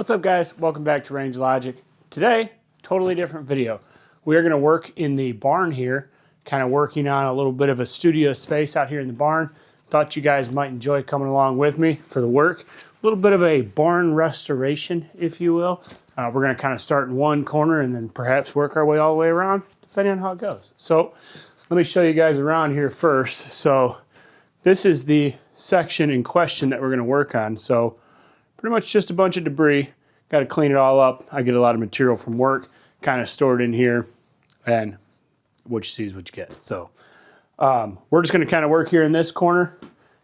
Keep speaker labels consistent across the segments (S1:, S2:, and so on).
S1: What's up, guys? Welcome back to Range Logic. Today, totally different video. We are going to work in the barn here, kind of working on a little bit of a studio space out here in the barn. Thought you guys might enjoy coming along with me for the work. A little bit of a barn restoration, if you will. We're going to kind of start in one corner and then perhaps work our way all the way around, depending on how it goes. So let me show you guys around here first. So this is the section in question that we're going to work on. So pretty much just a bunch of debris. Got to clean it all up. I get a lot of material from work kind of stored in here, and what you see is what you get. So we're just going to kind of work here in this corner,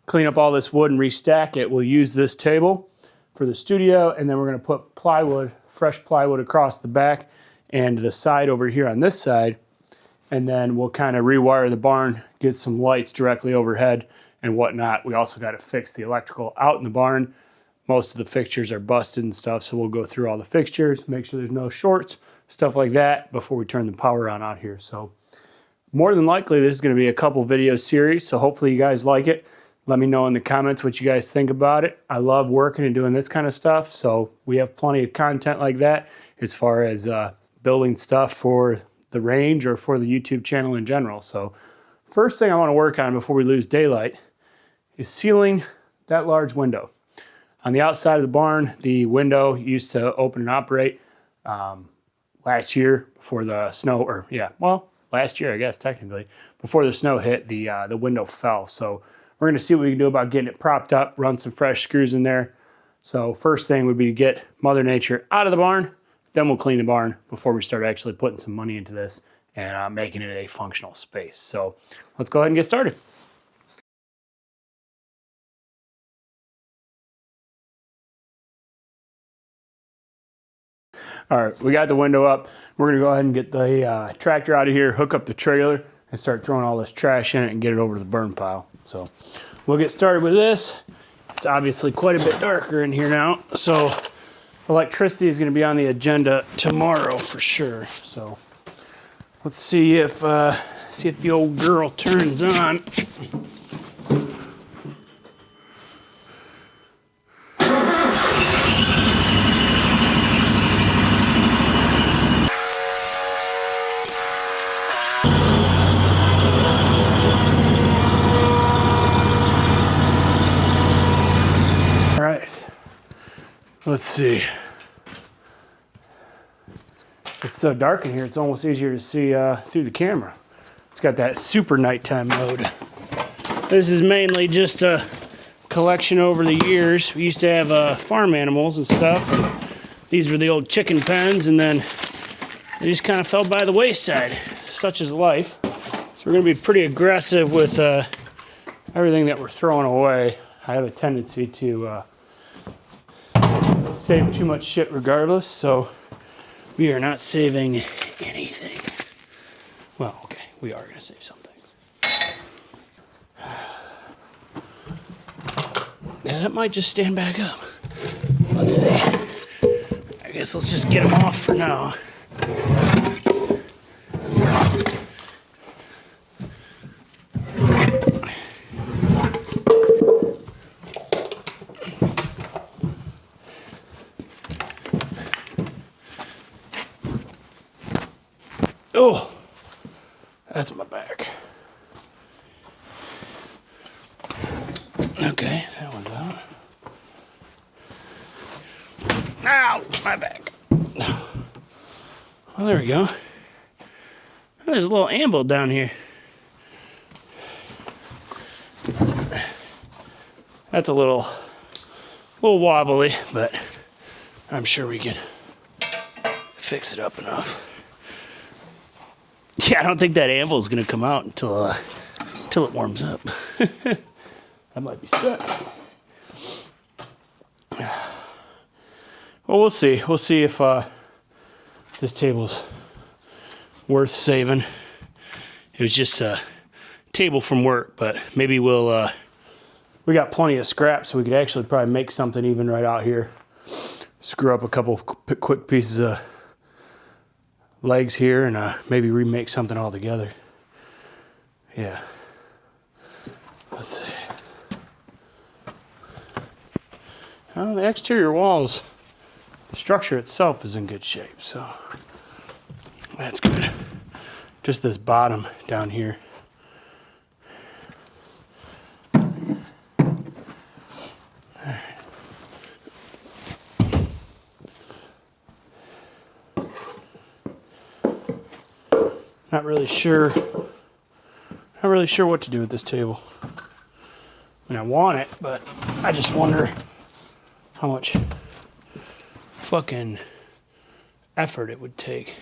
S1: clean up all this wood and restack it. We'll use this table for the studio, and then we're going to put plywood, fresh plywood across the back and the side over here on this side, and then we'll kind of rewire the barn, get some lights directly overhead and whatnot. We also got to fix the electrical out in the barn. Most of the fixtures are busted and stuff, so we'll go through all the fixtures, make sure there's no shorts, stuff like that before we turn the power on out here. So more than likely, this is going to be a couple video series, so hopefully you guys like it. Let me know in the comments what you guys think about it. I love working and doing this kind of stuff, so we have plenty of content like that as far as building stuff for the range or for the YouTube channel in general. So first thing I want to work on before we lose daylight is sealing that large window. On the outside of the barn, the window used to open and operate last year before the snow, or last year, I guess, technically, before the snow hit, the window fell. So we're going to see what we can do about getting it propped up, run some fresh screws in there. So first thing would be to get Mother Nature out of the barn, then we'll clean the barn before we start actually putting some money into this and making it a functional space. So let's go ahead and get started. All right, we got the window up. We're gonna go ahead and get the tractor out of here, hook up the trailer, and start throwing all this trash in it and get it over to the burn pile. So we'll get started with this. It's obviously quite a bit darker in here now, so electricity is gonna be on the agenda tomorrow for sure. So let's see if the old girl turns on. Let's see. It's so dark in here, it's almost easier to see through the camera. It's got that super nighttime mode. This is mainly just a collection over the years. We used to have farm animals and stuff. And these were the old chicken pens, and then they just kind of fell by the wayside. Such is life. So we're going to be pretty aggressive with everything that we're throwing away. I have a tendency to save too much shit regardless, so we are not saving anything. Well, okay, we are going to save some things. Yeah, that might just stand back up. Let's see. I guess let's just get them off for now. Oh, that's my back. Okay, that one's out. Ow, my back. Well, there we go. There's a little anvil down here. That's a little wobbly, but I'm sure we can fix it up enough. Yeah, I don't think that anvil is going to come out until it warms up. That might be set. Well, we'll see. We'll see if this table's worth saving. It was just a table from work, but maybe we got plenty of scrap, so we could actually probably make something even right out here. Screw up a couple quick pieces of legs here and maybe remake something all together. Yeah. Let's see. Oh, the exterior walls The structure itself is in good shape, so that's good. Just this bottom down here. Not really sure what to do with this table. I mean, I want it, but I just wonder how much fucking effort it would take.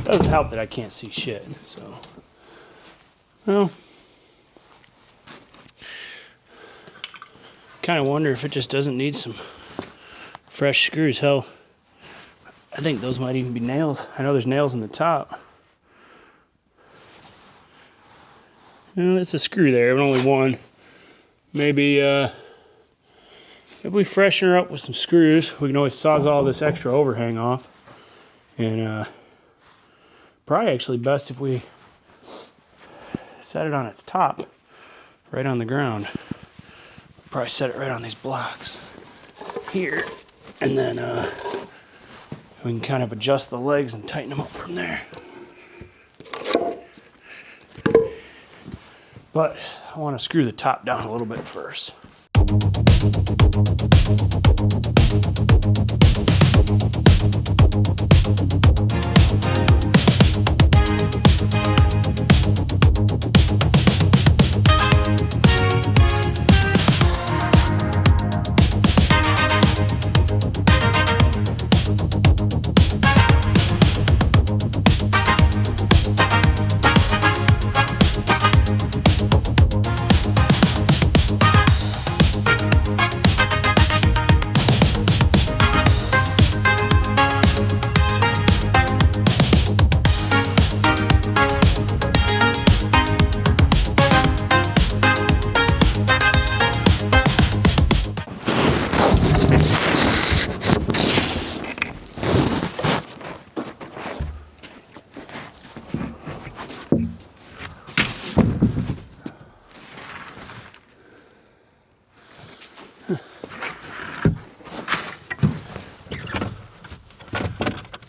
S1: Doesn't help that I can't see shit, so. Well, kind of wonder if it just doesn't need some fresh screws. Hell, I think those might even be nails. I know there's nails in the top. It's a screw there, but only one. Maybe if we freshen her up with some screws, we can always sawzall this extra overhang off. And probably actually best if we set it on its top, right on the ground. Probably set it right on these blocks here, and then we can kind of adjust the legs and tighten them up from there. But I want to screw the top down a little bit first.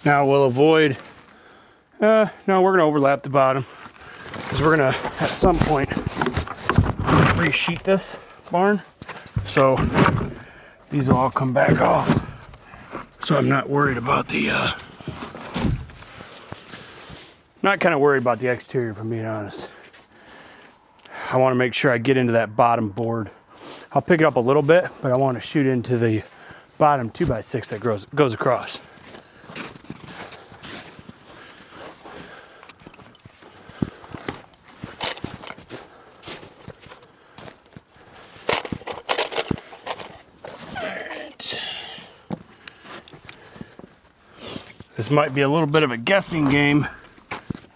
S1: Now we'll avoid, no, we're gonna overlap the bottom because we're gonna, at some point, resheet this barn. So these will all come back off. So I'm not worried about the, not kind of worried about the exterior, if I'm being honest. I want to make sure I get into that bottom board. I'll pick it up a little bit, but I want to shoot into the bottom 2x6 that goes across. This might be a little bit of a guessing game,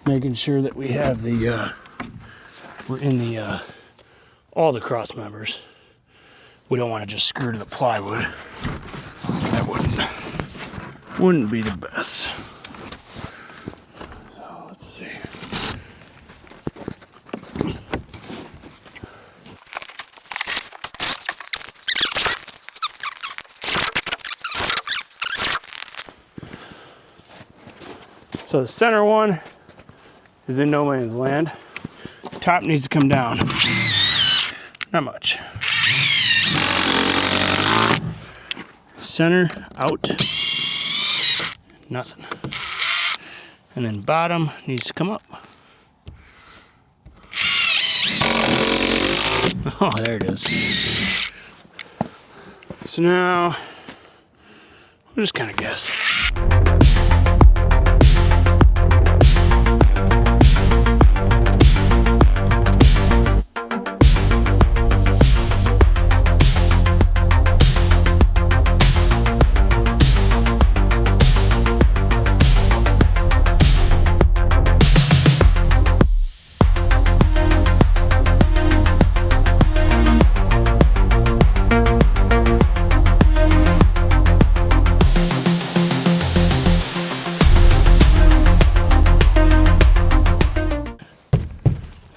S1: making sure that we have the, we're in the, all the cross members. We don't want to just screw to the plywood. That wouldn't be the best. So let's see. So the center one is in no man's land. Top needs to come down. Not much. Center out. Nothing. And then bottom needs to come up. Oh, there it is. So now we'll just kind of guess.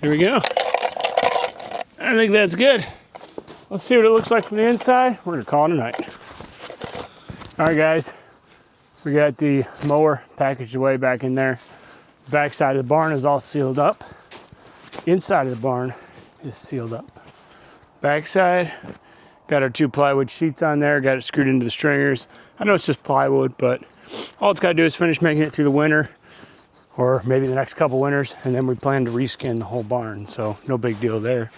S1: There we go. I think that's good. Let's see what it looks like from the inside. We're gonna call it a night. All right, guys, we got the mower packaged away back in there. The back side of the barn is all sealed up. Inside of the barn is sealed up. Back side, got our 2 plywood sheets on there, got it screwed into the stringers. I know it's just plywood, but all it's got to do is finish making it through the winter, or maybe the next couple winters, and then we plan to reskin the whole barn, so no big deal there.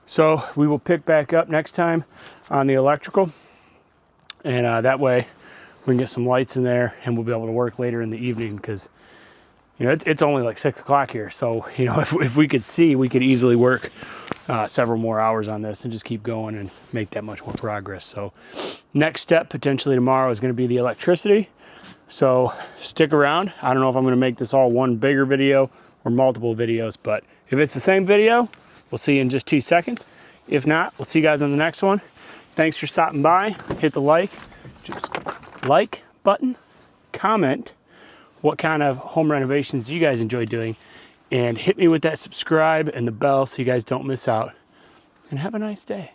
S1: So we will pick back up next time on the electrical, and that way we can get some lights in there, and we'll be able to work later in the evening, because you know it's only like 6 o'clock here. So you know, if we could see, we could easily work several more hours on this and just keep going and make that much more progress. So next step potentially tomorrow is going to be the electricity. So stick around. I don't know if I'm going to make this all one bigger video or multiple videos, but if it's the same video, we'll see you in just 2 seconds. If not, we'll see you guys on the next one. Thanks for stopping by. Hit the like button, comment what kind of home renovations you guys enjoy doing, and hit me with that subscribe and the bell so you guys don't miss out. And have a nice day.